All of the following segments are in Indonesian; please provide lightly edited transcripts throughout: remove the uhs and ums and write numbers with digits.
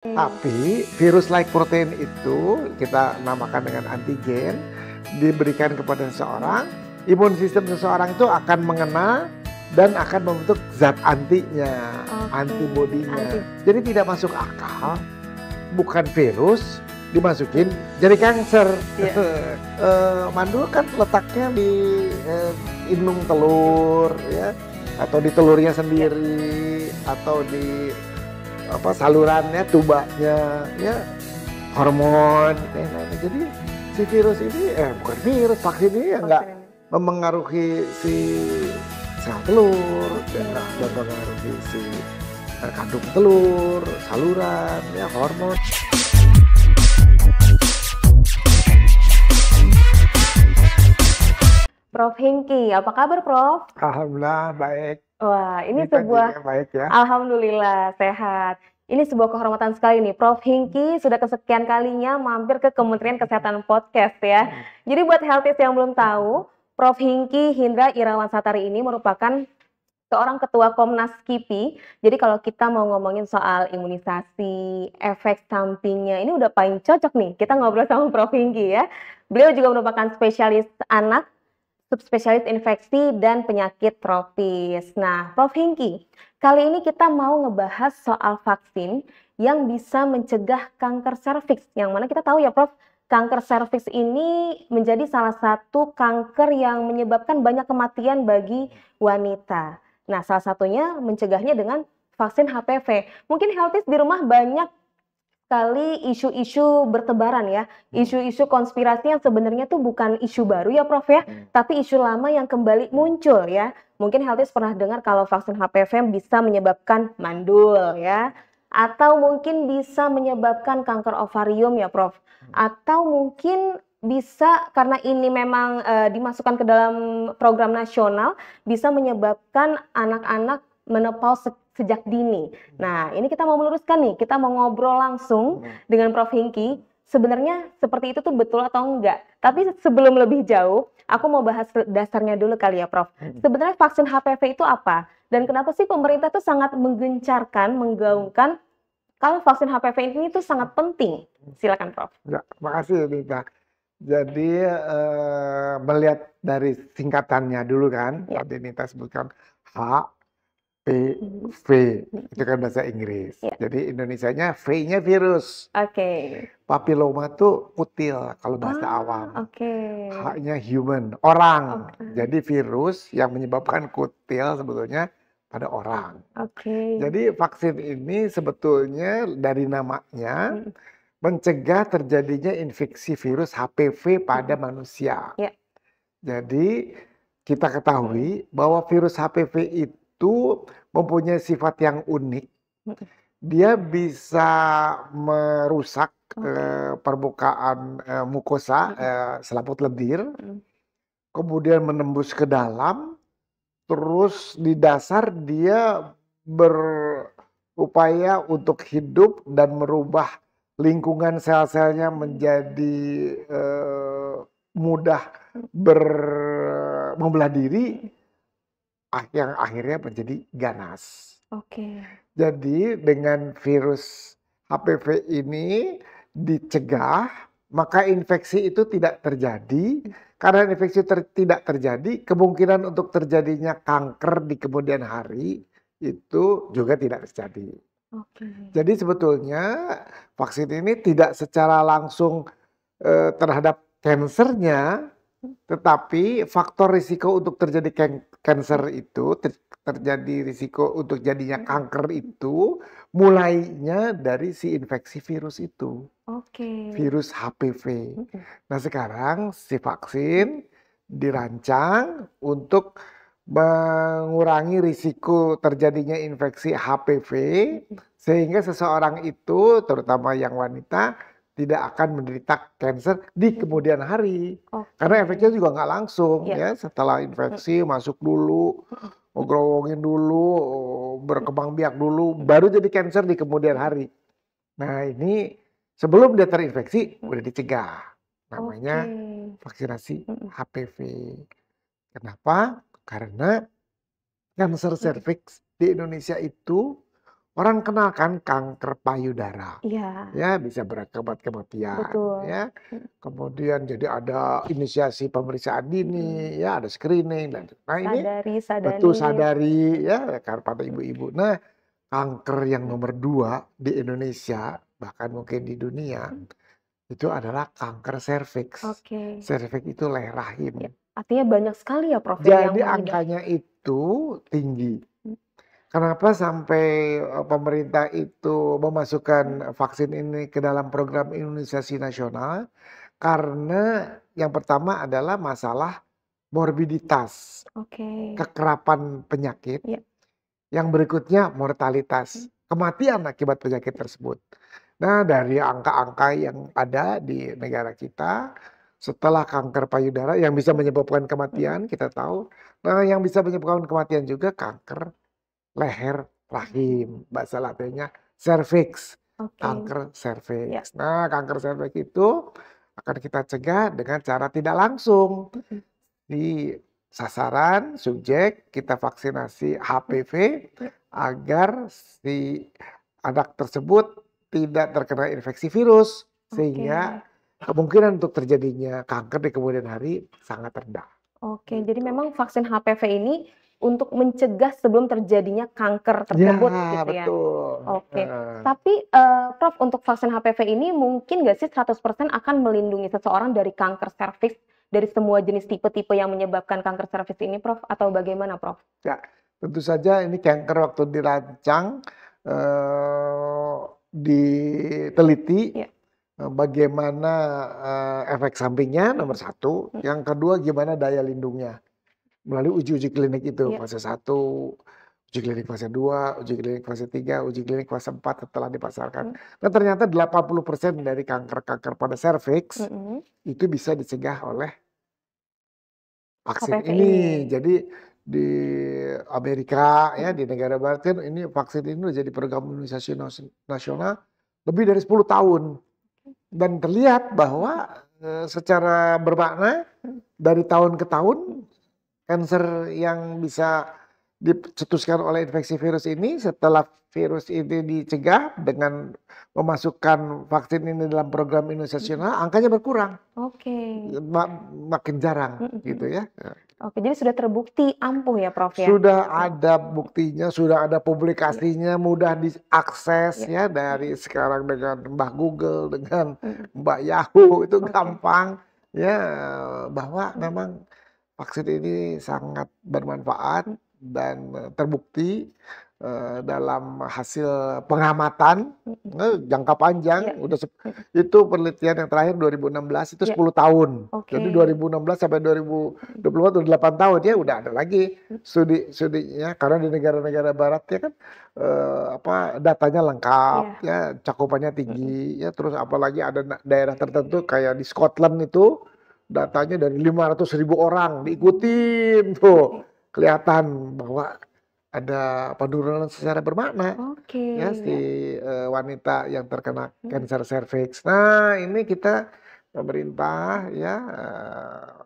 Tapi virus-like protein itu kita namakan dengan antigen, diberikan kepada seseorang, imun sistem seseorang itu akan mengenal dan akan membentuk zat antinya, antibodinya. Jadi tidak masuk akal, bukan virus dimasukin jadi kanker. Mandul kan letaknya di indung telur, ya, atau di telurnya sendiri, atau di salurannya, tubanya, ya, hormon. Jadi si virus ini, bukan virus, vaksin ini ya nggak memengaruhi si sel telur, dan mempengaruhi si kandung telur, saluran, ya, hormon. Prof. Hengki, apa kabar, Prof? Alhamdulillah baik. Wah, ini Kita sebuah juga baik ya. Alhamdulillah sehat. Ini sebuah kehormatan sekali nih, Prof. Hengki sudah kesekian kalinya mampir ke Kementerian Kesehatan Podcast ya. Jadi buat healthies yang belum tahu, Prof. Hengki Hindra Irawan Satari ini merupakan seorang ketua Komnas KIPI. Jadi kalau kita mau ngomongin soal imunisasi, efek sampingnya, ini udah paling cocok nih kita ngobrol sama Prof. Hengki ya. Beliau juga merupakan spesialis anak, subspesialis infeksi dan penyakit tropis. Nah, Prof. Hengki, kali ini kita mau ngebahas soal vaksin yang bisa mencegah kanker serviks. Yang mana kita tahu ya, Prof, kanker serviks ini menjadi salah satu kanker yang menyebabkan banyak kematian bagi wanita. Nah, salah satunya mencegahnya dengan vaksin HPV. Mungkin healthies di rumah banyak kali isu-isu bertebaran ya, isu-isu konspirasi yang sebenarnya tuh bukan isu baru ya, Prof ya, tapi isu lama yang kembali muncul ya. Mungkin healthies pernah dengar kalau vaksin HPV bisa menyebabkan mandul ya, atau mungkin bisa menyebabkan kanker ovarium ya, Prof. Atau mungkin bisa karena ini memang dimasukkan ke dalam program nasional, bisa menyebabkan anak-anak menopause sejak dini. Nah, ini kita mau meluruskan nih, kita mau ngobrol langsung dengan Prof. Hengki. Sebenarnya seperti itu tuh betul atau enggak? Tapi sebelum lebih jauh, aku mau bahas dasarnya dulu kali ya, Prof. Sebenarnya vaksin HPV itu apa? Dan kenapa sih pemerintah tuh sangat menggencarkan, menggaungkan kalau vaksin HPV ini tuh sangat penting? Silakan, Prof. Ya, makasih Nita. Jadi melihat dari singkatannya dulu kan, tadi Nita sebutkan HPV, itu kan bahasa Inggris. Jadi Indonesianya V-nya virus. Papiloma tuh kutil kalau bahasa awam. H-nya human, orang. Jadi virus yang menyebabkan kutil sebetulnya pada orang. Jadi vaksin ini sebetulnya dari namanya mencegah terjadinya infeksi virus HPV pada manusia. Jadi kita ketahui bahwa virus HPV itu mempunyai sifat yang unik. Dia bisa merusak permukaan mukosa, selaput lendir, kemudian menembus ke dalam, terus di dasar dia berupaya untuk hidup dan merubah lingkungan sel-selnya menjadi mudah membelah diri, yang akhirnya menjadi ganas. Jadi dengan virus HPV ini dicegah, maka infeksi itu tidak terjadi. Karena infeksi tidak terjadi, kemungkinan untuk terjadinya kanker di kemudian hari itu juga tidak terjadi. Jadi sebetulnya vaksin ini tidak secara langsung terhadap kansernya, tetapi faktor risiko untuk terjadi kanker itu, terjadi risiko untuk jadinya kanker itu, mulainya dari si infeksi virus itu, virus HPV. Nah sekarang si vaksin dirancang untuk mengurangi risiko terjadinya infeksi HPV, sehingga seseorang itu, terutama yang wanita, tidak akan menderita kanker di kemudian hari. Karena efeknya juga nggak langsung ya, setelah infeksi masuk dulu, ngegrowongin dulu, berkembang biak dulu, baru jadi kanker di kemudian hari. Nah ini sebelum dia terinfeksi udah dicegah, namanya vaksinasi HPV. Kenapa? Karena kanker serviks di Indonesia itu Orang kenal kan kanker payudara, Iya, ya bisa berakibat kematian, betul. ya. Kemudian jadi ada inisiasi pemeriksaan dini, ya ada screening dan nah ini Sadari, betul Sadanis. sadari ya kan pada ibu-ibu. Nah, kanker yang nomor 2 di Indonesia bahkan mungkin di dunia itu adalah kanker serviks. Oke. Serviks itu leher Ya, rahim. artinya banyak sekali ya Prof ya yang Jadi mengidap. angkanya itu tinggi. Kenapa sampai, pemerintah itu memasukkan vaksin ini ke dalam program imunisasi nasional, karena yang pertama adalah masalah morbiditas, Oke. kekerapan penyakit, Ya. yang berikutnya mortalitas, kematian akibat penyakit tersebut. Nah, dari angka-angka yang ada di negara kita, setelah kanker payudara yang bisa menyebabkan kematian, kita tahu, nah yang bisa menyebabkan kematian juga kanker leher rahim, bahasa Latinnya serviks, Oke. kanker Ya. serviks. Nah, kanker serviks itu akan kita cegah dengan cara tidak langsung. Di sasaran subjek kita vaksinasi HPV agar si anak tersebut tidak terkena infeksi virus, sehingga Oke. kemungkinan untuk terjadinya kanker di kemudian hari sangat rendah. Oke, jadi Gitu. memang vaksin HPV ini untuk mencegah sebelum terjadinya kanker Ya, tersebut gitu ya? betul, Oke, tapi, Prof, untuk vaksin HPV ini mungkin nggak sih 100% akan melindungi seseorang dari kanker serviks, dari semua jenis tipe-tipe yang menyebabkan kanker serviks ini Prof, atau bagaimana Prof? Ya, tentu saja ini kanker waktu dirancang, eee, diteliti, Iya. bagaimana, efek sampingnya nomor satu, yang kedua gimana daya lindungnya. Melalui uji-uji klinik itu, Iya. fase 1, uji klinik fase 2, uji klinik fase 3, uji klinik fase 4 setelah dipasarkan. Mmm. Nah ternyata 80% dari kanker-kanker pada serviks, Mhm. itu bisa dicegah oleh vaksin HPV ini. ini. Jadi di Amerika ya, Mhm. di negara barat kan ini vaksin ini udah jadi program imunisasi nasional lebih dari 10 tahun. Dan terlihat bahwa, secara bermakna Mhm. dari tahun ke tahun, kanker yang bisa dicetuskan oleh infeksi virus ini setelah virus ini dicegah dengan memasukkan vaksin ini dalam program imunisasi Mhm. nasional, angkanya berkurang, Oke. ma makin jarang Mhm gitu mhm. ya. Oke, jadi sudah terbukti ampuh ya Prof ya? Sudah Ya. ada buktinya, sudah ada Iya. publikasinya, mudah diakses Iya. ya Mhm. dari sekarang dengan Mbah Google, dengan Mhm. Mbak Yahoo itu Oke. gampang ya, bahwa memang vaksin ini sangat bermanfaat Mhm. dan, terbukti, dalam hasil pengamatan, Mhm. jangka panjang Iya. udah Mhm. itu penelitian yang terakhir 2016 itu Iya. 10 tahun. Oke. Jadi 2016 sampai Mhm. 2024 udah 8 tahun ya Mhm. udah ada lagi Mhm. studinya karena di negara-negara barat ya kan, datanya lengkap Iya. ya, cakupannya Mhm. tinggi ya, terus apalagi ada daerah tertentu kayak di Scotland itu datanya dari 500.000 orang diikutin tuh, Oke. kelihatan bahwa ada penurunan secara bermakna Oke, ya si, ya. wanita yang terkena Mhm. kanker serviks. Nah ini kita pemerintah ya,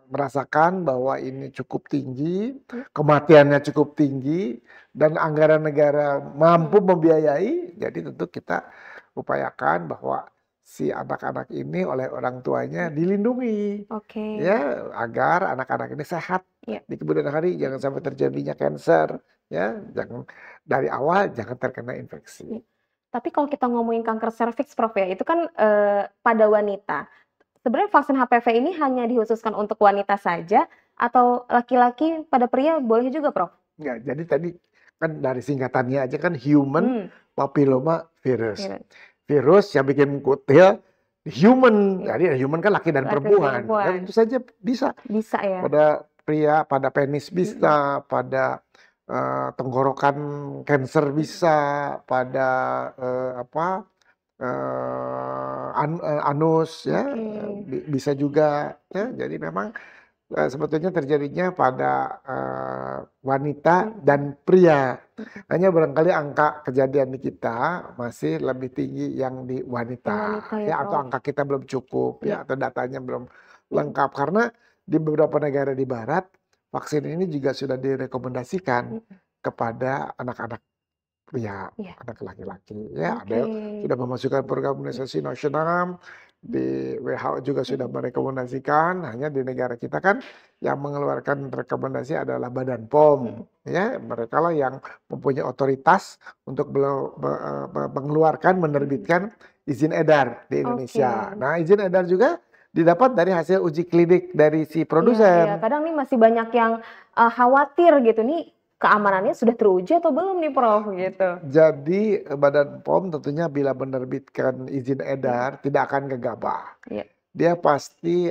merasakan bahwa ini cukup tinggi, Mhm. kematiannya cukup tinggi, dan anggaran negara mampu Mhm. membiayai, jadi tentu kita upayakan bahwa si anak-anak ini oleh orang tuanya Mhm. dilindungi, Oke. ya agar anak-anak ini sehat Iya. di kemudian hari, jangan Mhm. sampai terjadinya kanker, ya jangan dari awal jangan terkena infeksi. Iya. Tapi kalau kita ngomongin kanker serviks Prof ya, itu kan, pada wanita. Sebenarnya vaksin HPV ini hanya dikhususkan untuk wanita saja atau laki-laki pada pria boleh juga Prof? Enggak, jadi tadi kan dari singkatannya aja kan human Mmm. papilloma virus. Virus. Virus yang bikin kutil human, Iya. jadi human kan laki dan Laki perempuan, dan perempuan. tentu saja bisa Bisa ya? pada pria, pada penis Mhm. bisa, pada, tenggorokan kanker Mhm. bisa, pada, anus ya, Oke. bisa juga ya. Mhm. Jadi memang, sebetulnya terjadinya pada, wanita Mhm. dan pria. Mhm. Hanya barangkali angka kejadian di kita masih lebih tinggi yang di Yang wanita wanita ya ya, atau Prof? angka kita belum cukup Iya. ya, atau datanya belum Mhm. lengkap. Karena di beberapa negara di barat, vaksin ini juga sudah direkomendasikan Mhm. kepada anak-anak Iya, Iya. anak laki-laki. Ya, Oke. ada sudah memasukkan program imunisasi nasional, di WHO juga sudah merekomendasikan, hanya di negara kita kan yang mengeluarkan rekomendasi adalah Badan POM, ya. Mereka lah yang mempunyai otoritas untuk mengeluarkan, menerbitkan izin edar di Indonesia. Oke. Nah, izin edar juga didapat dari hasil uji klinik dari si Iya iya, produsen. kadang nih masih banyak yang, khawatir gitu nih, keamanannya sudah teruji atau belum nih Prof, gitu? Jadi, Badan POM tentunya bila menerbitkan izin edar tidak akan gegabah. Iya. Dia pasti,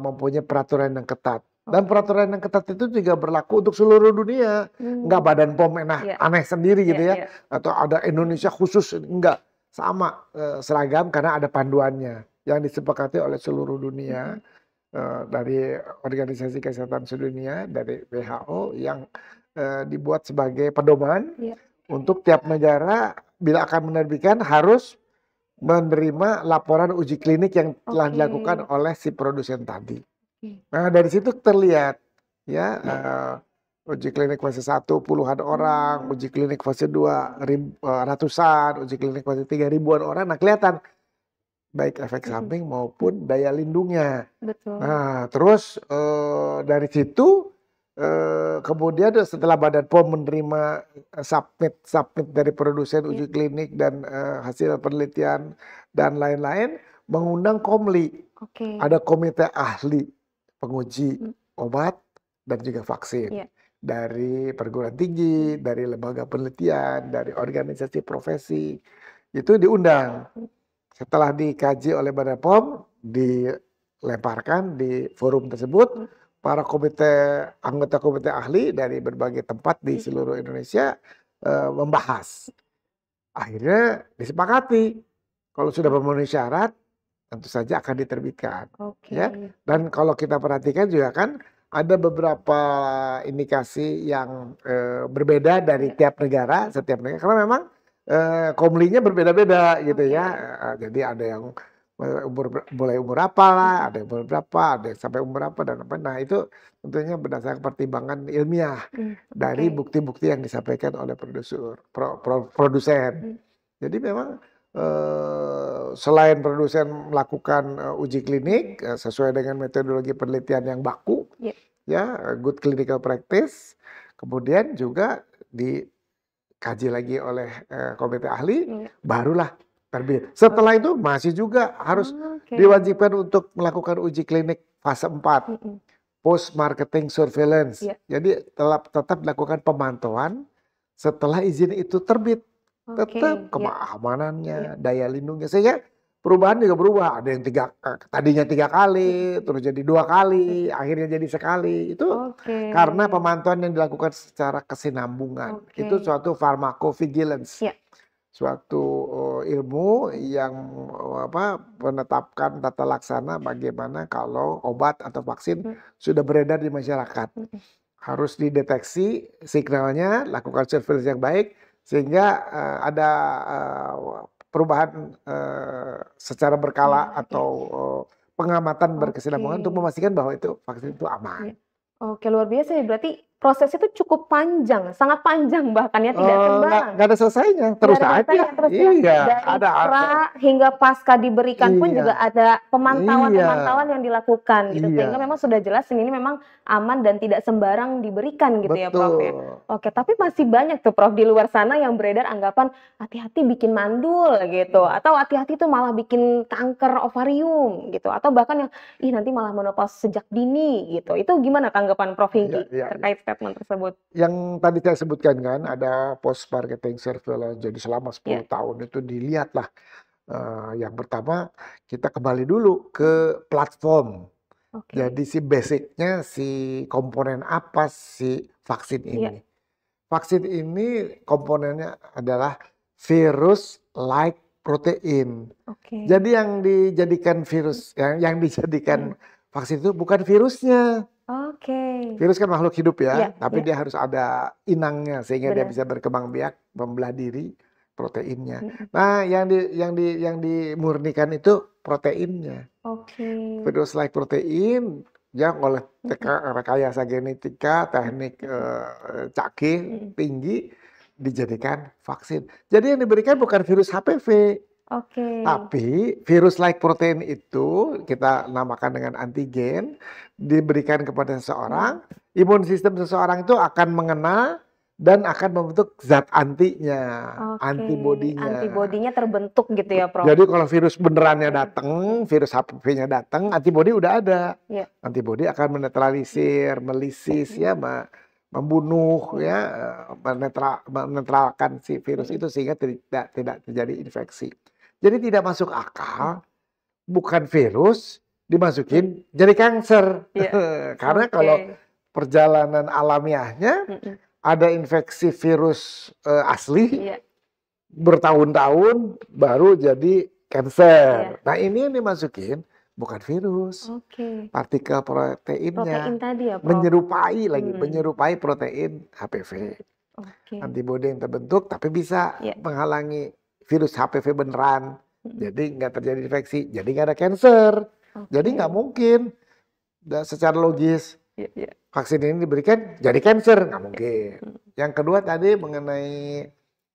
mempunyai peraturan yang ketat. Dan Oke. peraturan yang ketat itu juga berlaku untuk seluruh dunia. Enggak Badan POM Iya. aneh sendiri Iya gitu ya, iya. atau ada Indonesia khusus, enggak. Sama, seragam karena ada panduannya yang disepakati oleh seluruh dunia, dari Organisasi Kesehatan Sedunia, dari WHO yang, dibuat sebagai pedoman Iya. untuk tiap negara bila akan menerbitkan harus menerima laporan uji klinik yang telah Oke. dilakukan oleh si produsen tadi. Oke. Nah, dari situ terlihat ya, uji klinik fase 1 puluhan orang, uji klinik fase 2 ratusan, uji klinik fase 3 ribuan orang. Nah, kelihatan baik efek samping maupun daya lindungnya. Betul. Nah, terus, dari situ, kemudian setelah Badan POM menerima submit dari produsen uji klinik dan, hasil penelitian dan lain-lain, mengundang KOMLI. Oke. Ada komite ahli penguji obat dan juga vaksin. Iya. Dari perguruan tinggi, dari lembaga penelitian, dari organisasi profesi, itu diundang. Setelah dikaji oleh Badan POM, dilemparkan di forum tersebut, para anggota komite ahli dari berbagai tempat di seluruh Indonesia, membahas. Akhirnya disepakati, kalau sudah memenuhi syarat, tentu saja akan diterbitkan. Oke. Ya. Dan kalau kita perhatikan juga kan, ada beberapa indikasi yang, berbeda dari tiap negara, setiap negara, karena memang KOMLI-nya berbeda-beda gitu ya. Jadi ada yang mulai umur berapa lah, ada yang umur berapa, ada yang sampai umur berapa dan apa. Nah, itu tentunya berdasarkan pertimbangan ilmiah dari bukti-bukti yang disampaikan oleh produsen. Jadi memang selain produsen melakukan uji klinik sesuai dengan metodologi penelitian yang baku, ya good clinical practice, kemudian juga dikaji lagi oleh komite ahli, barulah terbit. Setelah itu masih juga harus diwajibkan untuk melakukan uji klinik fase 4, post marketing surveillance. Jadi tetap dilakukan pemantauan setelah izin itu terbit. Tetap keamanannya, daya lindungnya, sehingga perubahan juga berubah. Ada yang tadinya 3 kali, terus jadi 2 kali, akhirnya jadi sekali. Itu karena pemantauan yang dilakukan secara kesinambungan. Itu suatu pharmacovigilance, suatu ilmu yang menetapkan tata laksana bagaimana kalau obat atau vaksin sudah beredar di masyarakat. Harus dideteksi signalnya, lakukan surveillance yang baik, sehingga ada perubahan secara berkala atau pengamatan berkesinambungan untuk memastikan bahwa itu vaksin itu aman. Oke, luar biasa ya, berarti proses itu cukup panjang, sangat panjang bahkan ya, tidak sembarang. Nggak ada selesainya, terus aja. Iya, dari ada. pra hingga pasca diberikan pun juga ada pemantauan yang dilakukan gitu, sehingga memang sudah jelas ini memang aman dan tidak sembarang diberikan gitu ya Prof ya. Oke, tapi masih banyak tuh Prof di luar sana yang beredar anggapan hati-hati bikin mandul gitu, atau hati-hati tuh malah bikin kanker ovarium gitu, atau bahkan yang nanti malah menopause sejak dini gitu. Itu gimana tanggapan Prof Hingki terkait statement tersebut? Yang tadi saya sebutkan kan, ada post marketing surveillance, jadi selama 10 tahun itu dilihatlah. Yang pertama kita kembali dulu ke platform. Jadi si basicnya, si komponen apa si vaksin ini. Vaksin ini komponennya adalah virus-like protein. Jadi yang dijadikan vaksin itu bukan virusnya. Virus kan makhluk hidup ya, tapi dia harus ada inangnya sehingga dia bisa berkembang biak, membelah diri, proteinnya. Nah, yang dimurnikan itu proteinnya. Virus-like protein yang oleh rekayasa genetika, teknik canggih tinggi dijadikan vaksin. Jadi yang diberikan bukan virus HPV, tapi virus-like protein itu kita namakan dengan antigen, diberikan kepada seseorang, imun sistem seseorang itu akan mengenal dan akan membentuk zat antinya, antibodinya. Antibodinya terbentuk gitu ya, Prof. Jadi kalau virus benerannya datang, virus HPV-nya datang, antibodi udah ada. Antibodi akan menetralisir, melisis ya, membunuh ya, menetralkan si virus itu sehingga tidak terjadi infeksi. Jadi tidak masuk akal, bukan virus dimasukin jadi kanker. Karena kalau perjalanan alamiahnya ada infeksi virus asli bertahun-tahun baru jadi kanker. Nah ini yang dimasukin bukan virus, partikel proteinnya, protein tadi ya, Prof? menyerupai lagi, menyerupai protein HPV. Antibodi yang terbentuk tapi bisa menghalangi virus HPV beneran, jadi nggak terjadi infeksi, jadi nggak ada kanker. Jadi nggak mungkin secara logis vaksin ini diberikan jadi kanker, nggak mungkin. Yang kedua tadi mengenai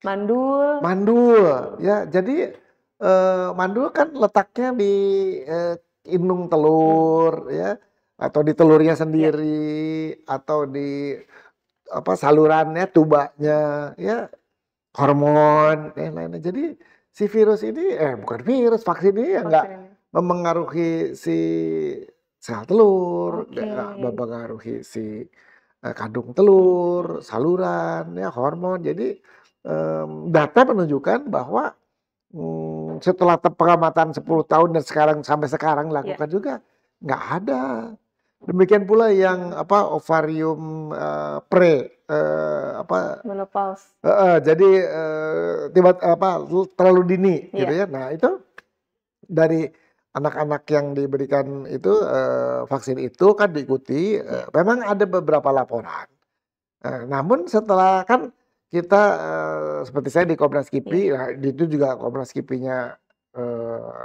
mandul, ya jadi mandul kan letaknya di indung telur, ya, atau di telurnya sendiri, atau di salurannya, tubanya, ya, hormon, dan lain-lain. Jadi si virus ini, bukan virus, vaksin ini ya nggak memengaruhi si sel telur, mempengaruhi si kandung telur, saluran, ya, hormon. Jadi data menunjukkan bahwa setelah pengamatan 10 tahun dan sampai sekarang lakukan juga nggak ada. Demikian pula yang ovarium menopause. Jadi terlalu dini gitu ya. Nah, itu dari anak-anak yang diberikan itu vaksin itu kan diikuti, memang ada beberapa laporan. Namun setelah kan kita seperti saya di Komnas KIPI, nah, itu juga Komnas KIPI-nya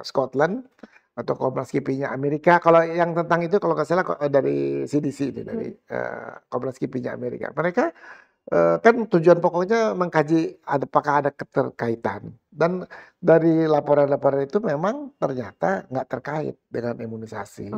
Scotland atau Komnas KIPI-nya Amerika. Kalau yang tentang itu kalau nggak salah dari CDC itu, dari Komnas KIPI-nya Amerika. Mereka kan tujuan pokoknya mengkaji apakah ada keterkaitan, dan dari laporan-laporan itu memang ternyata nggak terkait dengan imunisasi.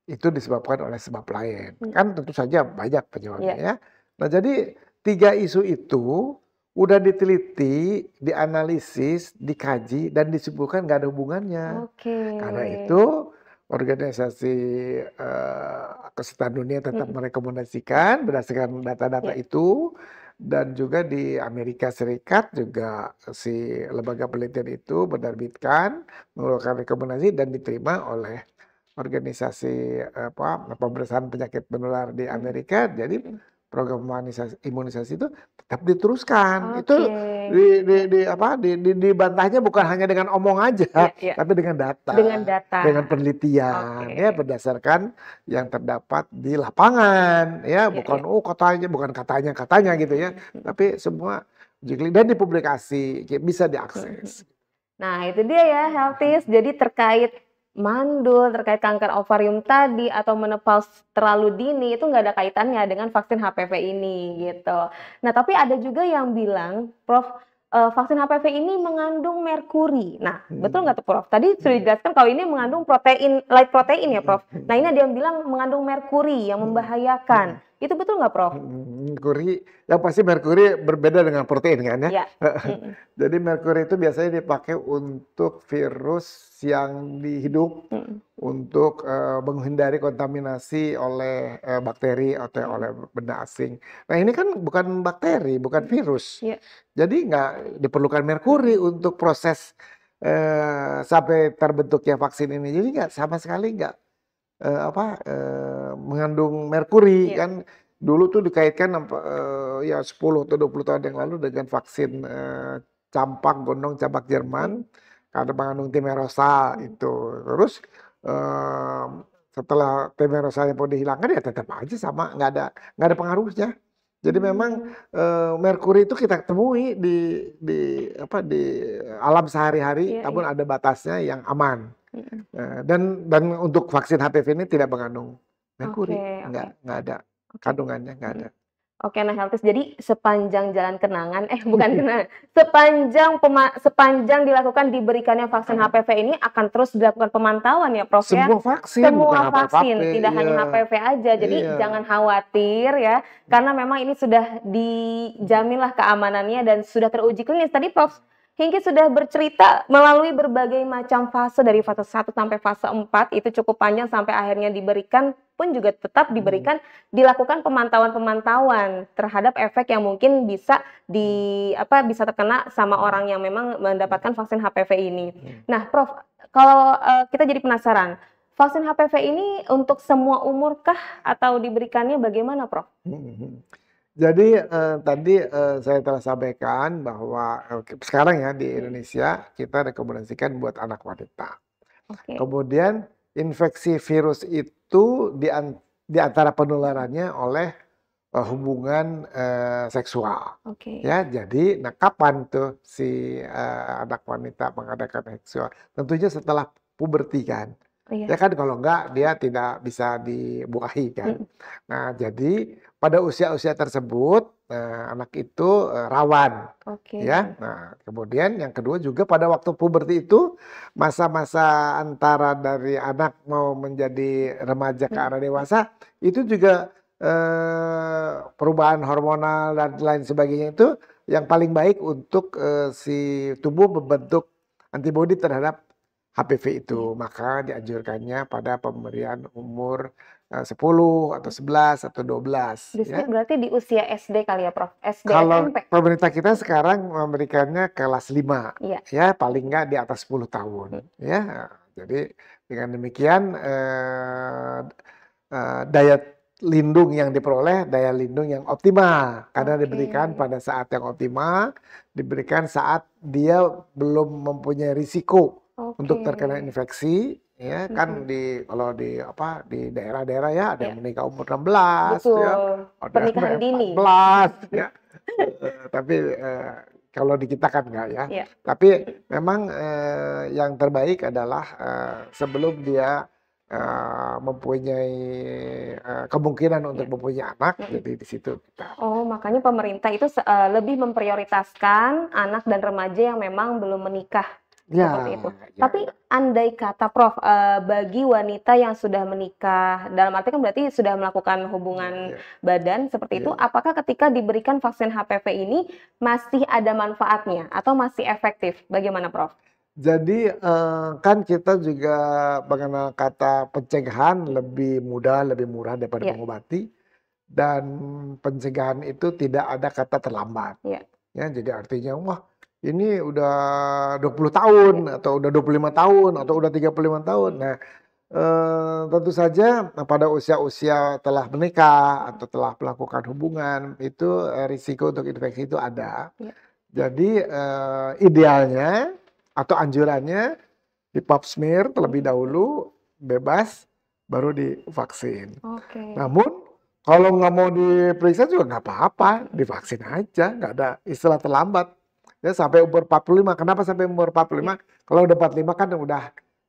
Itu disebabkan oleh sebab lain. Kan tentu saja banyak penyebabnya ya. Nah, jadi 3 isu itu udah diteliti, dianalisis, dikaji, dan disimpulkan nggak ada hubungannya. Karena itu Organisasi Kesehatan Dunia tetap merekomendasikan berdasarkan data-data itu, dan juga di Amerika Serikat juga si lembaga penelitian itu menerbitkan, mengeluarkan rekomendasi dan diterima oleh organisasi pemberantasan penyakit menular di Amerika. Jadi program imunisasi itu tetap diteruskan. Itu dibantahnya bukan hanya dengan omong aja, tapi dengan data, dengan penelitian, ya, berdasarkan yang terdapat di lapangan, ya, bukan katanya gitu ya, tapi semua dan dipublikasi, bisa diakses. Nah, itu dia ya, Healthies. Jadi terkait mandul, terkait kanker ovarium tadi, atau menopause terlalu dini, itu nggak ada kaitannya dengan vaksin HPV ini, gitu. Nah, tapi ada juga yang bilang, Prof, vaksin HPV ini mengandung merkuri. Nah, betul nggak tuh, Prof? Tadi sudah dijelaskan kalau ini mengandung light protein ya, Prof. Nah, ini ada yang bilang mengandung merkuri yang membahayakan. Itu betul nggak, Prof? Merkuri, yang pasti merkuri berbeda dengan protein kan ya? Jadi merkuri itu biasanya dipakai untuk virus yang hidup, untuk menghindari kontaminasi oleh bakteri atau oleh benda asing. Nah, ini kan bukan bakteri, bukan virus. Jadi nggak diperlukan merkuri untuk proses sampai terbentuknya vaksin ini. Jadi nggak sama sekali nggak mengandung merkuri. Kan dulu tuh dikaitkan ya 10 atau 20 tahun yang lalu dengan vaksin gondong campak Jerman karena mengandung timerosal itu. Terus setelah timerosal yang pun dihilangkan ya tetap aja sama, nggak ada pengaruhnya. Jadi memang merkuri itu kita temui di alam sehari-hari, namun ada batasnya yang aman. Dan untuk vaksin HPV ini tidak mengandung merkuri, nggak ada kandungannya, nggak ada. Oke, nah Healthies, jadi sepanjang jalan kenangan, bukan kenangan, sepanjang dilakukan diberikannya vaksin HPV ini akan terus dilakukan pemantauan ya Prof ya? Semua vaksin, bukan Semua HPV, vaksin, tidak hanya iya, HPV aja, jadi iya. jangan khawatir ya, karena memang ini sudah dijaminlah keamanannya dan sudah teruji klinis. Tadi Prof Hingki sudah bercerita melalui berbagai macam fase dari fase 1 sampai fase 4, itu cukup panjang sampai akhirnya diberikan pun juga tetap diberikan, dilakukan pemantauan-pemantauan terhadap efek yang mungkin bisa bisa terkena sama orang yang memang mendapatkan vaksin HPV ini. Nah, Prof, kalau kita jadi penasaran, vaksin HPV ini untuk semua umurkah atau diberikannya bagaimana, Prof? Jadi tadi saya telah sampaikan bahwa sekarang ya di Indonesia kita rekomendasikan buat anak wanita. Oke. Kemudian infeksi virus itu di antara penularannya oleh hubungan seksual. Oke. Ya, jadi kapan tuh si anak wanita mengadakan seksual? Tentunya setelah puberti kan. Ya kan kalau enggak dia tidak bisa dibuahi kan. Nah, jadi pada usia-usia tersebut anak itu rawan. Ya. Nah, kemudian yang kedua juga pada waktu puberti itu masa-masa antara dari anak mau menjadi remaja ke arah dewasa itu juga perubahan hormonal dan lain sebagainya itu yang paling baik untuk si tubuh membentuk antibodi terhadap HPV itu. Maka dianjurkannya pada pemberian umur 10 atau 11 atau 12 ya. Berarti di usia SD kali ya, Prof? SD, Kalau SMP? pemerintah kita sekarang memberikannya kelas 5 ya, paling nggak di atas 10 tahun ya. Jadi dengan demikian daya lindung yang diperoleh, daya lindung yang optimal karena diberikan pada saat yang optimal, diberikan saat dia belum mempunyai risiko untuk terkena infeksi ya. Kan kalau di daerah-daerah ya ada yang menikah umur 16 ya, ada pernikahan dini 14 ya. Tapi kalau di kita kan enggak ya. Tapi memang yang terbaik adalah sebelum dia mempunyai kemungkinan untuk mempunyai anak, jadi di situ kita. Oh, makanya pemerintah itu lebih memprioritaskan anak dan remaja yang memang belum menikah. Seperti itu. Tapi andai kata Prof, bagi wanita yang sudah menikah, dalam arti kan berarti sudah melakukan hubungan badan seperti itu, apakah ketika diberikan vaksin HPV ini masih ada manfaatnya atau masih efektif? Bagaimana Prof? Jadi kan kita juga mengenal kata pencegahan lebih mudah, lebih murah daripada mengobati, dan pencegahan itu tidak ada kata terlambat. Ya, jadi artinya wah ini udah 20 tahun atau udah 25 tahun atau udah 35 tahun. Nah, tentu saja pada usia-usia telah menikah atau telah melakukan hubungan itu risiko untuk infeksi itu ada. Jadi idealnya atau anjurannya di pap smear terlebih dahulu bebas baru divaksin. Namun kalau nggak mau diperiksa juga nggak apa-apa, divaksin aja, nggak ada istilah terlambat. Ya sampai umur 45. Kenapa sampai umur 45? Kalau udah 45 kan udah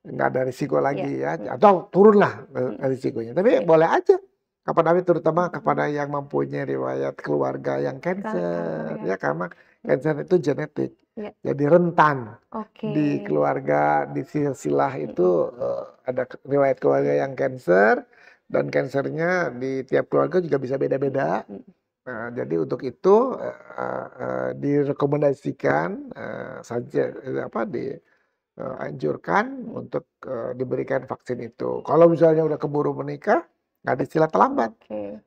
nggak ada risiko lagi ya, atau turunlah risikonya. Tapi boleh aja kapan-kapan, terutama kepada yang mempunyai riwayat keluarga yang cancer ya, karena cancer itu genetik. Jadi rentan di keluarga, di silsilah itu ada riwayat keluarga yang cancer, dan cancernya di tiap keluarga juga bisa beda-beda. Nah, jadi untuk itu direkomendasikan saja dianjurkan untuk diberikan vaksin itu. Kalau misalnya udah keburu menikah, nggak ada istilah terlambat.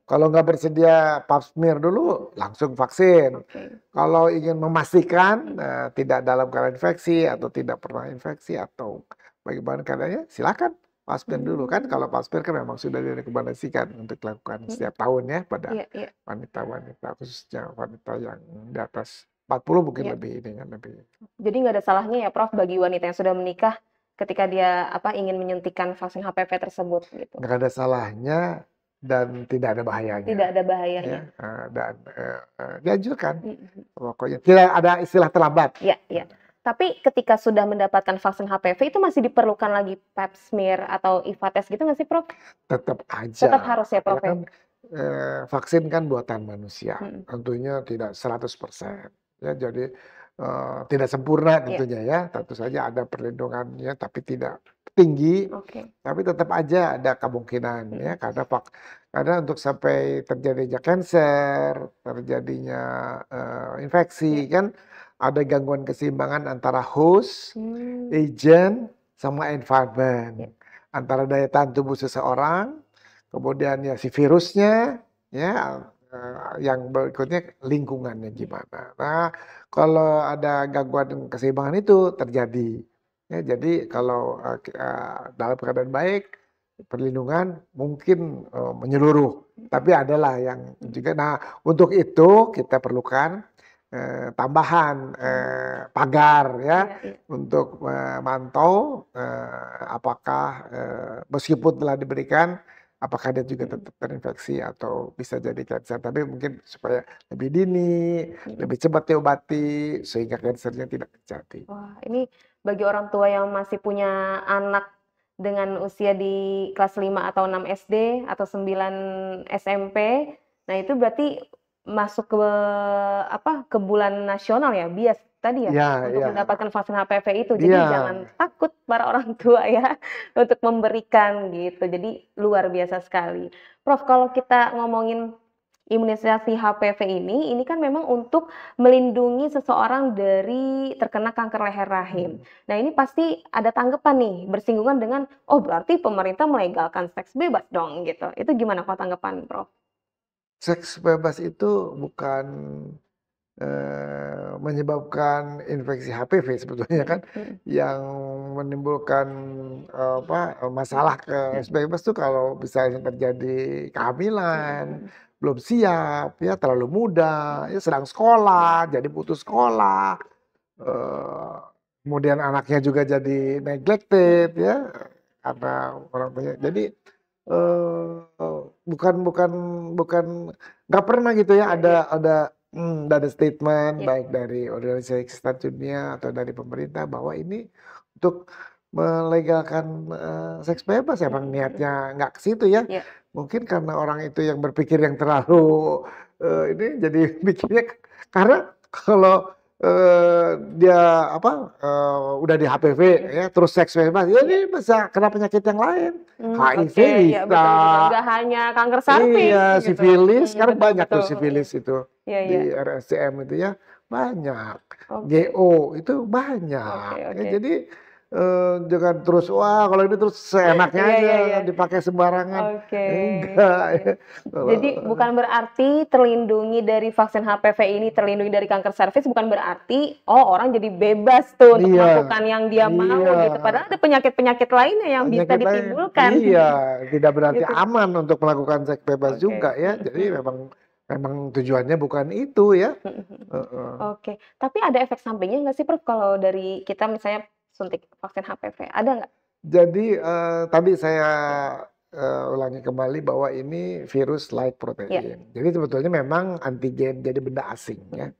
Kalau nggak bersedia pap smear dulu, langsung vaksin. Kalau ingin memastikan tidak dalam keadaan infeksi atau tidak pernah infeksi atau bagaimana keadaannya, silakan pap smear dulu. Kan kalau pap smear kan memang sudah direkomendasikan untuk dilakukan setiap tahun ya pada wanita-wanita, khususnya wanita yang di atas 40 mungkin lebih ini kan lebih. Jadi nggak ada salahnya ya Prof bagi wanita yang sudah menikah ketika dia ingin menyuntikkan vaksin HPV tersebut gitu. Nggak ada salahnya dan tidak ada bahayanya. Tidak ada bahayanya. Dan dianjurkan. Pokoknya tidak ada istilah terlambat. Iya. Tapi ketika sudah mendapatkan vaksin HPV itu masih diperlukan lagi pap smear atau IVA test gitu nggak sih Prof? Tetap aja. Tetap harus ya Prof. Kan, vaksin kan buatan manusia, tentunya tidak 100%. Ya, jadi tidak sempurna tentunya ya, tentu saja ada perlindungannya tapi tidak tinggi, tapi tetap aja ada kemungkinan ya, karena untuk sampai terjadinya kanker, terjadinya infeksi kan ada gangguan keseimbangan antara host, agent, sama environment, antara daya tahan tubuh seseorang. Kemudian ya si virusnya, ya yang berikutnya lingkungannya gimana. Nah, kalau ada gangguan keseimbangan itu terjadi, ya jadi kalau dalam keadaan baik, perlindungan mungkin menyeluruh. Tapi adalah yang juga. Nah, untuk itu kita perlukan tambahan pagar ya, untuk memantau apakah meskipun telah diberikan, apakah dia juga tetap terinfeksi atau bisa jadi kanker. Tapi mungkin supaya lebih dini, lebih cepat diobati, sehingga kankernya tidak terjadi. Wah, ini bagi orang tua yang masih punya anak dengan usia di kelas 5 atau 6 SD atau 9 SMP, nah itu berarti masuk ke bulan nasional ya, BIAS tadi ya, untuk mendapatkan vaksin HPV itu. Jadi jangan takut para orang tua ya untuk memberikan gitu. Jadi luar biasa sekali. Prof, kalau kita ngomongin imunisasi HPV ini kan memang untuk melindungi seseorang dari terkena kanker leher rahim. Nah, ini pasti ada tanggapan nih, bersinggungan dengan, oh berarti pemerintah melegalkan seks bebas dong gitu. Itu gimana kalau tanggapan, Prof? Seks bebas itu bukan menyebabkan infeksi HPV sebetulnya kan, yang menimbulkan masalah ke seks bebas tuh kalau misalnya terjadi kehamilan, belum siap, ya terlalu muda, ya sedang sekolah, jadi putus sekolah, kemudian anaknya juga jadi neglected ya, karena orang tuanya. Jadi nggak pernah gitu ya ada statement baik dari Organisasi Kesehatan Dunia atau dari pemerintah bahwa ini untuk melegalkan seks bebas. Emang niatnya nggak ke situ ya. Mungkin karena orang itu yang berpikir yang terlalu ini jadi mikirnya, karena kalau dia udah di HPV ya terus seks bebas, ya ini bisa kena penyakit yang lain. HIV Iya, betul, nggak hanya kanker serviks iya, gitu. sifilis, sekarang Betul, banyak tuh betul. sifilis itu di Iya. RSCM itu ya, banyak. GO itu banyak. Ya, jadi jangan terus, wah kalau ini terus seenaknya aja dipakai sembarangan. Enggak. Jadi bukan berarti terlindungi dari vaksin HPV ini, terlindungi dari kanker serviks, bukan berarti orang jadi bebas tuh untuk melakukan yang dia mau gitu. Padahal ada penyakit-penyakit lainnya yang bisa ditimbulkan. Iya, tidak berarti aman untuk melakukan seks bebas juga ya. Jadi memang tujuannya bukan itu ya. Tapi ada efek sampingnya nggak sih, Prof, kalau dari kita misalnya suntik vaksin HPV, ada nggak? Jadi tadi saya ulangi kembali bahwa ini virus like protein. Jadi sebetulnya memang antigen, jadi benda asing ya.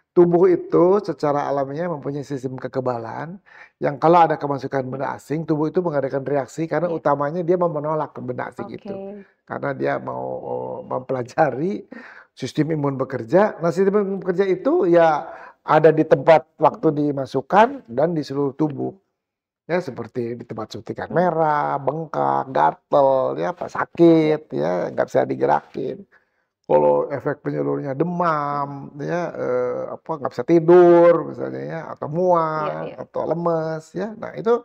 Tubuh itu secara alamiah mempunyai sistem kekebalan yang kalau ada kemasukan benda asing, tubuh itu mengadakan reaksi karena utamanya dia mau menolak benda asing itu. Karena dia mau mempelajari sistem imun bekerja. Nah, sistem imun bekerja itu ya ada di tempat waktu dimasukkan dan di seluruh tubuh. Ya seperti di tempat suntikan merah, bengkak, gatel, ya sakit, ya nggak bisa digerakin. Kalau efek penyeluruhnya demam, ya nggak bisa tidur misalnya ya, atau mual, atau lemes, ya. Nah itu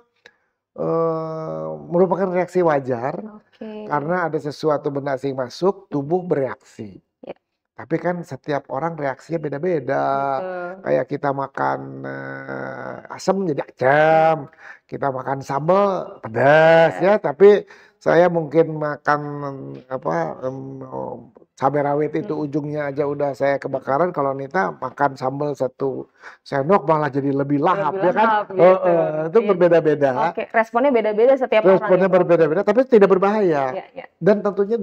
merupakan reaksi wajar karena ada sesuatu benda asing masuk, tubuh bereaksi. Tapi kan setiap orang reaksinya beda-beda. Kayak kita makan asam jadi asam, kita makan sambal pedas ya. Tapi saya mungkin makan cabai rawit itu ujungnya aja udah saya kebakaran. Kalau Nita makan sambal 1 sendok malah jadi lebih lahap ya kan. Itu berbeda-beda. Responnya beda-beda setiap orang. Responnya berbeda-beda, tapi tidak berbahaya. Dan tentunya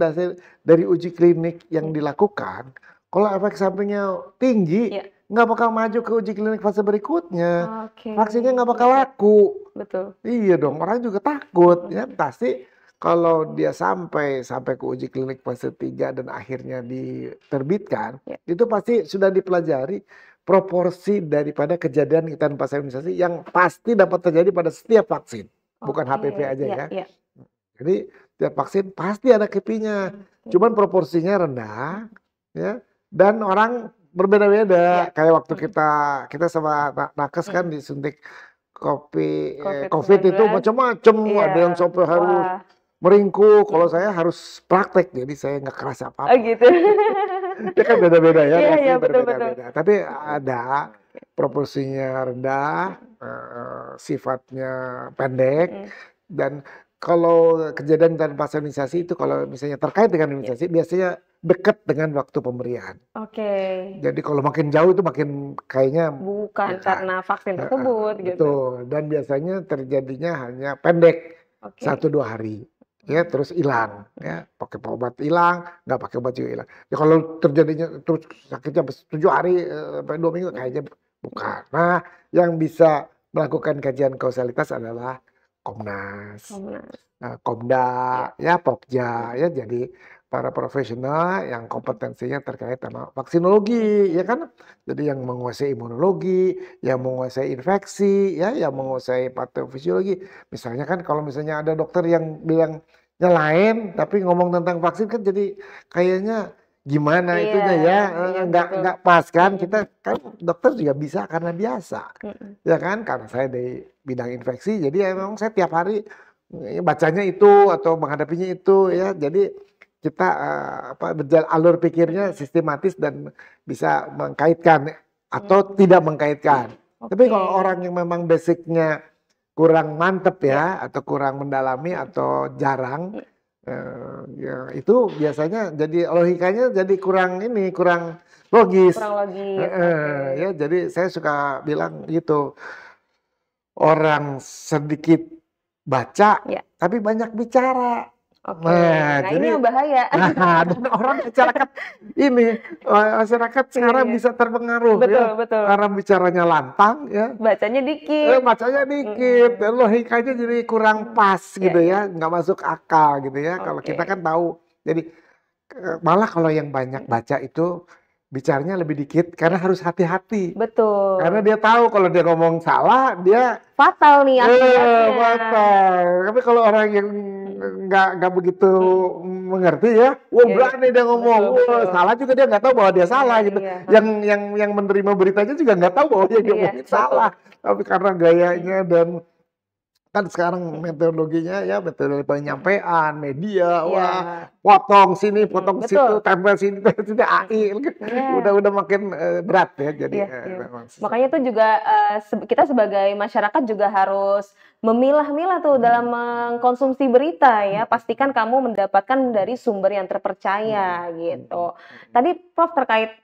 dari uji klinik yang dilakukan, kalau efek sampingnya tinggi, nggak bakal maju ke uji klinik fase berikutnya. Vaksinnya nggak bakal laku. Betul. Iya dong, orang juga takut ya pasti. kalau dia sampai ke uji klinik fase 3 dan akhirnya diterbitkan, itu pasti sudah dipelajari proporsi daripada kejadian ikutan fase imunisasi yang pasti dapat terjadi pada setiap vaksin, bukan HPV aja ya. Jadi tiap vaksin pasti ada KIPI-nya, cuman proporsinya rendah, ya. Dan orang berbeda-beda. Kayak waktu kita sama nakes kan disuntik COVID itu macam-macam, ada yang sampai harus meringkuk. Kalau saya harus praktek, jadi saya nggak kerasa apa-apa. Oh gitu. Ya kan beda-beda ya, Iya, berbeda-beda. Tapi ada proporsinya rendah, sifatnya pendek, dan kalau kejadian tanpa imunisasi itu kalau misalnya terkait dengan imunisasi biasanya dekat dengan waktu pemberian. Jadi kalau makin jauh itu makin kayaknya bukan karena vaksin tersebut gitu. Betul, dan biasanya terjadinya hanya pendek, 1-2 hari. Ya, terus hilang, ya, pakai obat hilang, nggak pakai obat juga hilang. Ya kalau terjadinya terus sakitnya 7 hari sampai 2 minggu kayaknya bukan. Nah, yang bisa melakukan kajian kausalitas adalah Komnas, Komda, ya Pokja, ya jadi para profesional yang kompetensinya terkait sama vaksinologi, ya kan? Jadi yang menguasai imunologi, yang menguasai infeksi, ya, yang menguasai patofisiologi. Misalnya kan kalau misalnya ada dokter yang bilangnya lain, tapi ngomong tentang vaksin kan jadi kayaknya gimana itunya ya, nggak pas kan. Kita kan dokter juga bisa karena biasa, ya kan? Karena saya dari bidang infeksi, jadi memang saya tiap hari bacanya itu atau menghadapinya itu, ya. Jadi kita berjalan alur pikirnya sistematis dan bisa mengkaitkan atau tidak mengkaitkan. Tapi kalau orang yang memang basicnya kurang mantep ya, atau kurang mendalami atau jarang, ya itu biasanya jadi logikanya jadi kurang logis. Ya, jadi saya suka bilang gitu, orang sedikit baca tapi banyak bicara. Nah jadi, ini yang bahaya. Nah, dan orang masyarakat sekarang bisa terpengaruh betul. Karena bicaranya lantang ya. Bacanya dikit. Dan logikanya jadi kurang pas gitu ya, nggak masuk akal gitu ya. Kalau kita kan tahu, jadi malah kalau yang banyak baca itu bicaranya lebih dikit karena harus hati-hati. Betul. Karena dia tahu kalau dia ngomong salah, dia fatal nih akibatnya. Fatal. Tapi kalau orang yang nggak begitu mengerti ya, berani dia ngomong, salah juga dia nggak tahu bahwa dia salah gitu. Yang menerima beritanya juga nggak tahu bahwa dia ngomongin salah. Tapi karena gayanya dan kan sekarang metodologinya ya, metode penyampaian media, potong sini, potong situ, tempel sini, AI, udah makin berat ya. Jadi makanya itu juga kita sebagai masyarakat juga harus memilah-milah tuh dalam mengkonsumsi berita ya. Pastikan kamu mendapatkan dari sumber yang terpercaya gitu. Tadi Prof terkait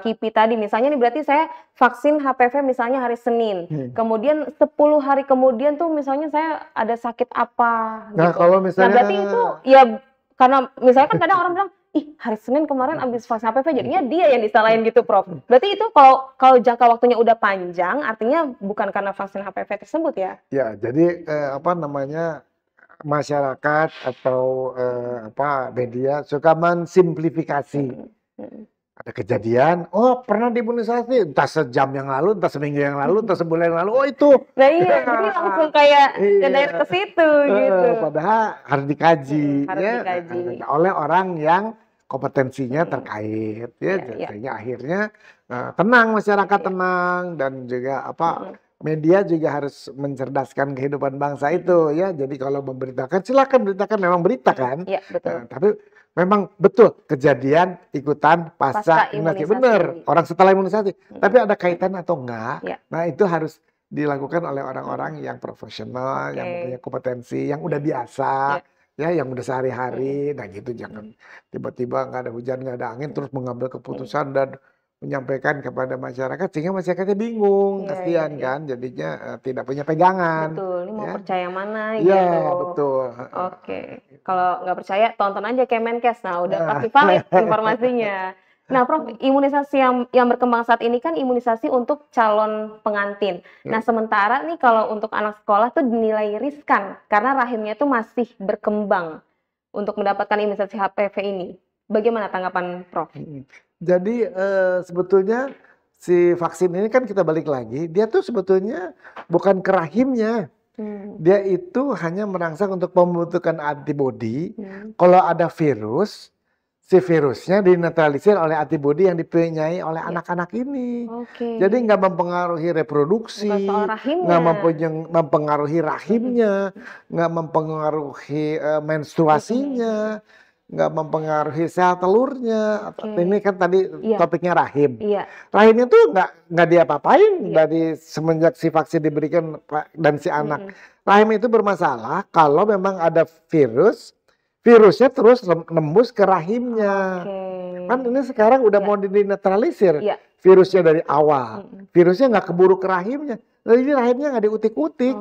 KIPI tadi, misalnya nih berarti saya vaksin HPV misalnya hari Senin, kemudian 10 hari kemudian tuh misalnya saya ada sakit apa gitu. Nah, kalau misalnya, nah berarti itu ya karena misalnya kan kadang orang bilang, ih hari Senin kemarin abis vaksin HPV jadinya dia yang disalahin gitu Prof. Berarti itu kalau jangka waktunya udah panjang artinya bukan karena vaksin HPV tersebut ya? Ya, jadi masyarakat atau media suka mensimplifikasi. Ada kejadian, pernah diimunisasi, entah sejam yang lalu, entah seminggu yang lalu, entah sebulan yang lalu, itu. Nah iya, jadi langsung kayak ngedait ke situ gitu. Padahal harus dikaji, oleh orang yang kompetensinya terkait, sehingga akhirnya tenang, masyarakat tenang, dan juga media juga harus mencerdaskan kehidupan bangsa itu ya. Jadi kalau memberitakan, silakan beritakan, memang berita kan. Iya, betul. Tapi memang betul kejadian ikutan pasca imunisasi. Benar, orang setelah imunisasi. Tapi ada kaitan atau enggak? Nah, itu harus dilakukan oleh orang-orang yang profesional, yang punya kompetensi, yang udah biasa, ya, yang udah sehari-hari. Nah, gitu, jangan tiba-tiba nggak ada hujan, nggak ada angin, terus mengambil keputusan dan menyampaikan kepada masyarakat sehingga masyarakatnya bingung, kasihan kan, jadinya tidak punya pegangan. Betul, ini mau percaya mana gitu. Iya, betul. Oke, kalau nggak percaya tonton aja Kemenkes, nah udah pasti valid informasinya. Nah, Prof, imunisasi yang berkembang saat ini kan imunisasi untuk calon pengantin. Nah, sementara nih kalau untuk anak sekolah tuh dinilai riskan karena rahimnya tuh masih berkembang untuk mendapatkan imunisasi HPV ini. Bagaimana tanggapan Prof? Jadi sebetulnya si vaksin ini kan kita balik lagi, dia tuh sebetulnya bukan ke rahimnya. Dia itu hanya merangsang untuk pembentukan antibodi. Kalau ada virus, si virusnya dinetralisir oleh antibodi yang dipunyai oleh anak-anak ini. Jadi nggak mempengaruhi reproduksi, nggak mempengaruhi rahimnya, nggak mempengaruhi menstruasinya, nggak mempengaruhi sel telurnya. Ini kan tadi topiknya rahim. Rahimnya tuh nggak diapa-apain dari semenjak si vaksin diberikan dan si anak. Rahim itu bermasalah kalau memang ada virusnya terus nembus ke rahimnya. Kan ini sekarang udah mau dinetralisir virusnya dari awal. Virusnya nggak keburu ke rahimnya. Jadi rahimnya nggak diutik-utik,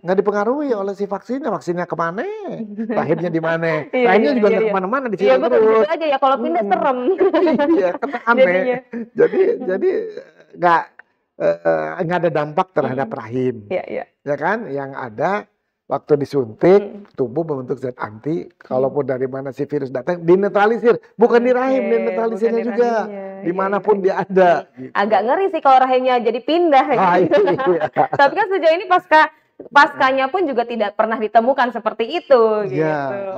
nggak dipengaruhi oleh si vaksinnya. Vaksinnya kemana? Rahimnya di mana? Rahimnya juga nggak kemana-mana di situ terus. Betul aja ya, kalau pindah serem. Iya, aneh. Jadi nggak ada dampak terhadap rahim. Ya kan? Yang ada waktu disuntik, tubuh membentuk zat anti, kalaupun dari mana si virus datang, dinetralisir. Bukan di rahim, dinetralisirnya juga. Dimanapun dia ada. Gitu. Agak ngeri sih kalau rahimnya jadi pindah. Gitu. Tapi kan sejauh ini paskanya pun juga tidak pernah ditemukan seperti itu. Gitu. Ya,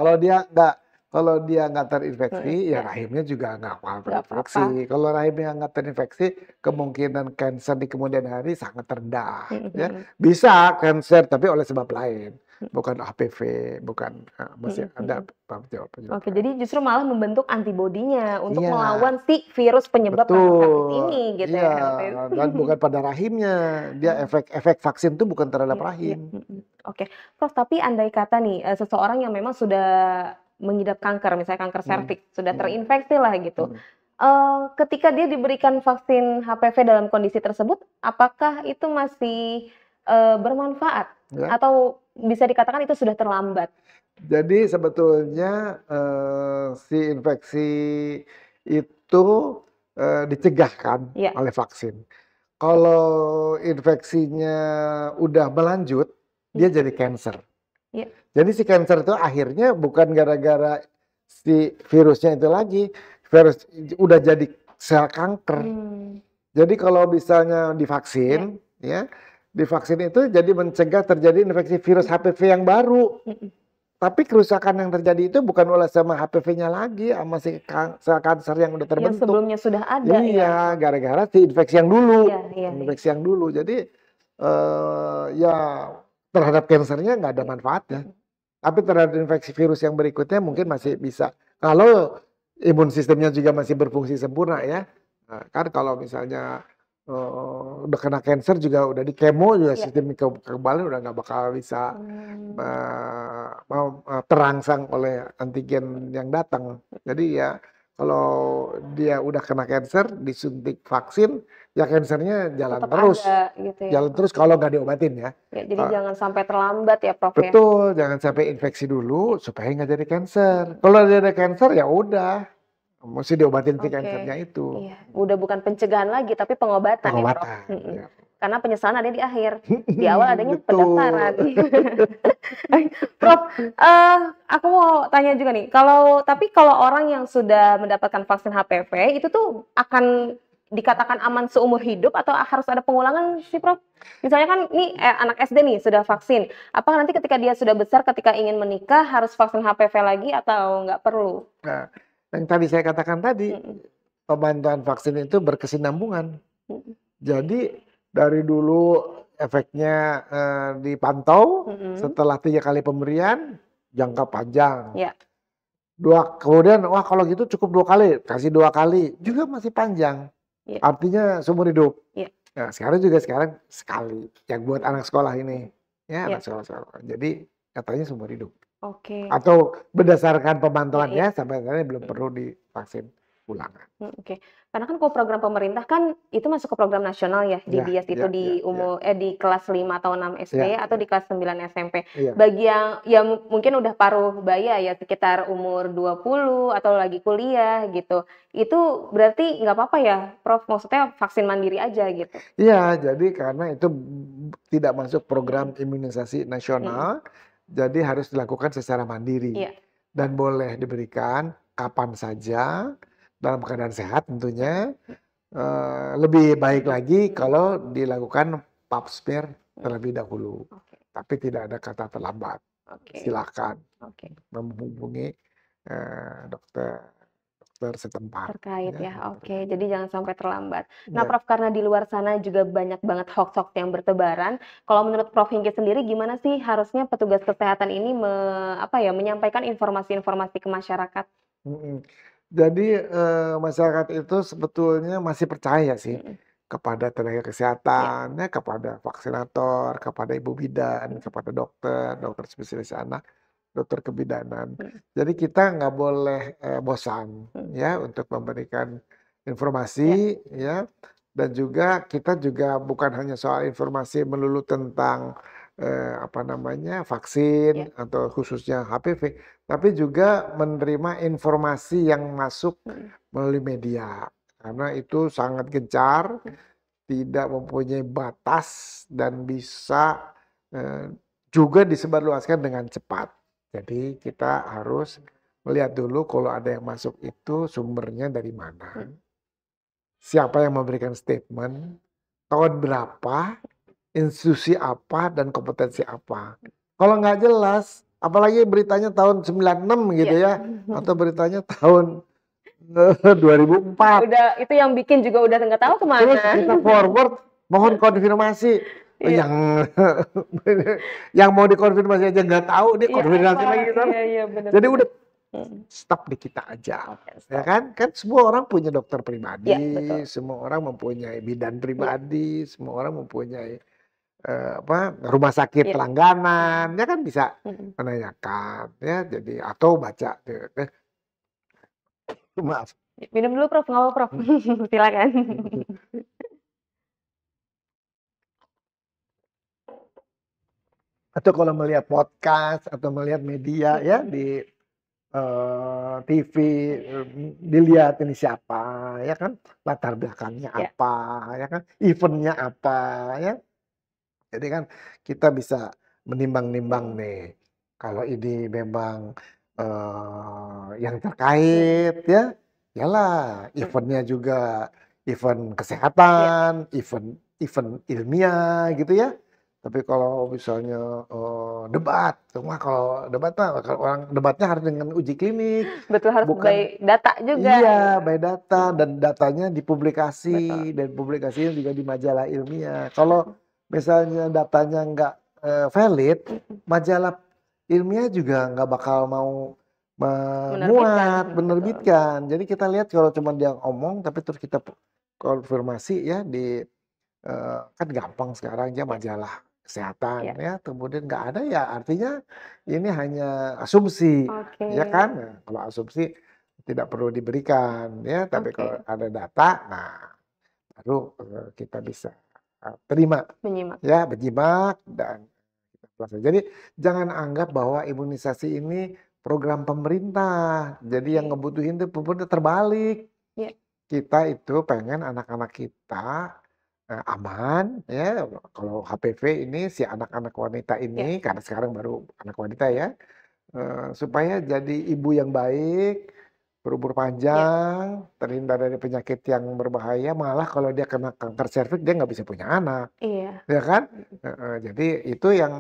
kalau dia nggak terinfeksi, ya rahimnya juga nggak terinfeksi. Kalau rahimnya nggak terinfeksi, kemungkinan kanker di kemudian hari sangat rendah. Ya. Bisa kanker, tapi oleh sebab lain. Bukan HPV, bukan masih ada penyebab. Oke, jadi justru malah membentuk antibodinya untuk melawan si virus penyebab sakit ini, gitu ya. Dan bukan pada rahimnya, dia efek vaksin itu bukan terhadap rahim. Oke, Prof, tapi andai kata nih seseorang yang memang sudah mengidap kanker, misalnya kanker serviks, sudah terinfeksi lah gitu. Ketika dia diberikan vaksin HPV dalam kondisi tersebut, apakah itu masih bermanfaat? Atau bisa dikatakan itu sudah terlambat? Jadi sebetulnya si infeksi itu dicegahkan oleh vaksin. Kalau infeksinya udah melanjut, dia jadi kanker. Jadi si kanker itu akhirnya bukan gara-gara si virusnya itu lagi, virus udah jadi sel kanker. Jadi kalau misalnya divaksin, divaksin itu jadi mencegah terjadi infeksi virus HPV yang baru. Tapi kerusakan yang terjadi itu bukan oleh sama HPV-nya lagi, sama si sel kanker yang udah terbentuk. Yang sebelumnya sudah ada. Iya, gara-gara si infeksi yang dulu. Infeksi yang dulu. Jadi ya terhadap kankernya nggak ada manfaatnya. Tapi terhadap infeksi virus yang berikutnya mungkin masih bisa. Kalau imun sistemnya juga masih berfungsi sempurna ya. Nah, kan kalau misalnya udah kena kanker juga udah di kemo juga sistem kekebalan udah nggak bakal bisa terangsang oleh antigen yang datang. Jadi ya kalau dia udah kena kanker disuntik vaksin ya kankernya jalan tetap terus, ada, gitu ya. Jalan terus kalau nggak diobatin ya. Jadi jangan sampai terlambat ya Prof. Betul, jangan sampai infeksi dulu supaya nggak jadi kanker. Kalau dia ada kanker ya udah. Mesti diobatin si kankernya itu. Iya. Udah bukan pencegahan lagi, tapi pengobatan. Ya, Prof. Ya. Karena penyesalan ada di akhir. Di awal adanya pendaftaran. Prof, aku mau tanya juga nih. Tapi kalau orang yang sudah mendapatkan vaksin HPV, itu tuh akan dikatakan aman seumur hidup atau harus ada pengulangan sih, Prof? Misalnya kan nih anak SD nih sudah vaksin. Apakah nanti ketika dia sudah besar, ketika ingin menikah, harus vaksin HPV lagi atau nggak perlu? Nah, yang tadi saya katakan tadi, pemantauan vaksin itu berkesinambungan. Jadi dari dulu efeknya dipantau, setelah 3 kali pemberian, jangka panjang. Kemudian, wah kalau gitu cukup 2 kali, kasih 2 kali, juga masih panjang. Artinya seumur hidup. Nah, sekarang sekali, yang buat anak sekolah ini. Ya, anak sekolah. Jadi katanya seumur hidup. Atau berdasarkan pemantauannya sampai sekarang belum perlu divaksin. kepulangan. Oke. Karena kan kalau program pemerintah kan itu masuk ke program nasional ya, di Ya, BIAS itu ya, di ya, ya, di kelas 5 atau 6 SD ya, atau ya, di kelas 9 SMP. iya. Bagi yang ya mungkin udah paruh baya ya sekitar umur 20 atau lagi kuliah gitu. Itu berarti nggak apa-apa ya, Prof? Maksudnya vaksin mandiri aja gitu? Iya, jadi karena itu tidak masuk program Mhm, imunisasi mhm. nasional, jadi harus dilakukan secara mandiri Iya, dan boleh diberikan kapan saja dalam keadaan sehat ya, tentunya. Lebih baik mhm, lagi mhm, kalau dilakukan pap smear mhm. terlebih dahulu, Oke, tapi tidak ada kata terlambat. oke, Silakan oke. menghubungi, dokter dokter setempat Terkait ya, ya, dokter oke. Jadi jangan sampai terlambat. Nah, ya. Prof, karena di luar sana juga banyak banget hoax-hoax yang bertebaran. Kalau menurut Prof Hingki sendiri gimana sih harusnya petugas kesehatan ini menyampaikan informasi-informasi ke masyarakat? Mhm. Jadi, masyarakat itu sebetulnya masih percaya sih Mhm, kepada tenaga iya, kesehatan, ya kepada vaksinator, kepada ibu bidan, mhm, kepada dokter, dokter spesialis anak, dokter kebidanan. mhm, Jadi kita nggak boleh, bosan mhm, ya untuk memberikan iya, informasi ya, dan juga kita juga bukan hanya soal informasi melulu tentang, apa namanya, iya, vaksin atau khususnya HPV, tapi juga menerima informasi yang masuk mhm, melalui media. Karena itu sangat gencar, mhm, tidak mempunyai batas dan bisa, juga disebarluaskan dengan cepat. Jadi kita harus melihat dulu kalau ada yang masuk itu sumbernya dari mana, mhm, siapa yang memberikan statement, tahun berapa, institusi apa, dan kompetensi apa. Kalau nggak jelas, apalagi beritanya tahun 96 gitu iya. ya, atau beritanya tahun 2004. Udah itu yang bikin juga udah nggak tahu Terus kemana. kita forward, mohon konfirmasi. Iya, Yang mau dikonfirmasi aja nggak tahu, dia iya apa? konfirmasi lagi kan. Iya, iya, bener, Jadi bener. udah Mhm, stop di kita aja, oke, ya stop. kan? Kan semua orang punya dokter Iya, pribadi, betul. semua orang mempunyai bidan Iya, pribadi, semua orang mempunyai, rumah sakit iya, langganan, ya kan bisa mhm. menanyakan, ya jadi atau baca, maaf. Minum dulu Prof, nggak apa-apa Prof. Mhm. Silakan. Atau kalau melihat podcast atau melihat media ya Mhm, di, TV, dilihat ini siapa, ya kan, latar belakangnya iya, apa, ya kan, event-nya apa, ya. Jadi kan kita bisa menimbang-nimbang mhm, nih, kalau ini memang, yang mhm, terkait ya, iyalah mhm, event-nya juga event iya, kesehatan, event event ilmiah gitu ya. Tapi kalau misalnya, debat, cuma kalau debat mah kalau orang debatnya harus dengan uji klinik, betul harus bukan by data juga, iya, by data mhm, dan datanya betul, dipublikasi dan publikasinya juga di majalah ilmiah. Kalau mhm, misalnya datanya nggak, valid, mhm, majalah ilmiah juga nggak bakal mau menerbitkan, memuat, betul, menerbitkan. Jadi kita lihat kalau cuma dia ngomong tapi terus kita konfirmasi ya di, kan gampang sekarang ya iya, majalah kesehatan iya, ya, kemudian nggak ada ya artinya ini hanya asumsi, oke, ya kan? Nah, kalau asumsi tidak perlu diberikan ya, tapi kalau oke, ada data, nah baru, kita bisa, terima menyimak, ya, menyimak dan kita pelajari. Jadi jangan anggap bahwa imunisasi ini program pemerintah, jadi yang oke, ngebutuhin itu pemerintah, terbalik. iya, Kita itu pengen anak-anak kita, aman ya, kalau HPV ini si anak-anak wanita iya, ini, karena sekarang baru anak wanita mhm, ya, supaya jadi ibu yang baik, berumur iya, panjang, terhindar dari penyakit yang berbahaya, malah kalau dia kena kanker serviks dia nggak bisa punya anak, iya, ya kan? mhm, Heeh, jadi itu yang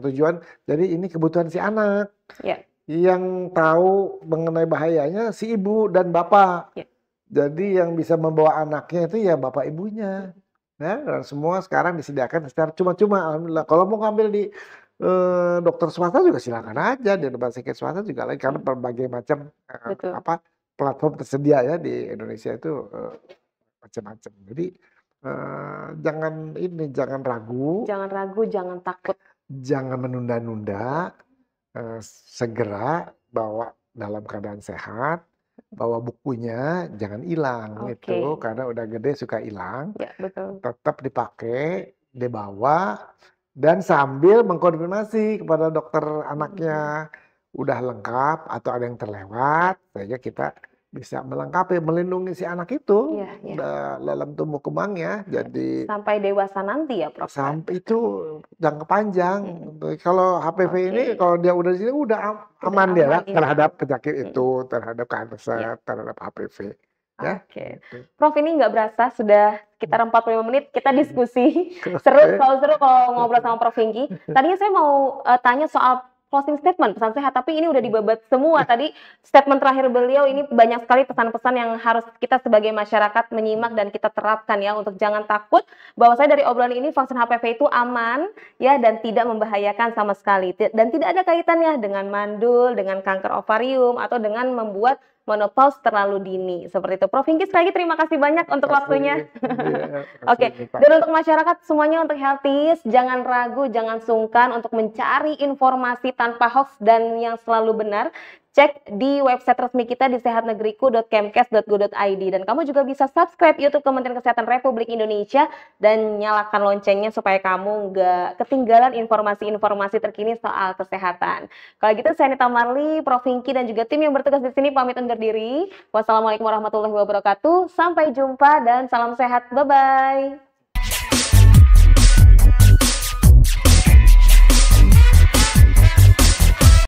tujuan, jadi ini kebutuhan si anak, iya, yang tahu mengenai bahayanya si ibu dan bapak. iya, Jadi yang bisa membawa anaknya itu ya bapak ibunya, mhm, ya, dan semua sekarang disediakan secara cuma-cuma alhamdulillah. Kalau mau ngambil di, dokter swasta juga silakan aja, di rumah sakit swasta juga lagi karena mhm, berbagai macam, betul. apa, platform tersedia ya di Indonesia itu, macam-macam. Jadi, jangan ragu, Jangan ragu, jangan takut, jangan menunda-nunda, betul, segera bawa dalam keadaan sehat. bawa bukunya jangan hilang itu, karena udah gede suka hilang. Ya, betul. Tetap dipakai, dibawa, dan sambil mengkonfirmasi kepada dokter anaknya, udah lengkap atau ada yang terlewat, sehingga kita bisa melengkapi, melindungi si anak itu dalam tumbuh kembangnya. Jadi sampai dewasa nanti ya, Prof? sampai itu jangka panjang. Kalau HPV ini kalau dia udah di sini udah aman dia terhadap penyakit itu, terhadap kanker, terhadap HPV. Ya, gitu. Prof, ini nggak berasa sudah sekitar 45 menit kita diskusi. Seru, selalu seru kalau ngobrol sama Prof Hingki. Tadinya saya mau tanya soal closing statement pesan sehat, tapi ini udah dibabat semua tadi. Statement terakhir beliau ini banyak sekali pesan-pesan yang harus kita sebagai masyarakat menyimak dan kita terapkan ya, untuk jangan takut bahwa saya dari obrolan ini vaksin HPV itu aman ya, dan tidak membahayakan sama sekali, dan tidak ada kaitannya dengan mandul, dengan kanker ovarium, atau dengan membuat menopause terlalu dini. Seperti itu. Prof Hingki, sekali lagi terima kasih banyak untuk waktunya. Dan untuk masyarakat semuanya, untuk healthies, jangan ragu, jangan sungkan untuk mencari informasi tanpa hoax dan yang selalu benar. Cek di website resmi kita di sehatnegeriku.kemkes.go.id, dan kamu juga bisa subscribe YouTube Kementerian Kesehatan Republik Indonesia dan nyalakan loncengnya supaya kamu nggak ketinggalan informasi-informasi terkini soal kesehatan. Kalau gitu, saya Nita Marli, Prof Hingki, dan juga tim yang bertugas di sini pamit undur diri. Wassalamualaikum warahmatullahi wabarakatuh. Sampai jumpa dan salam sehat. Bye-bye.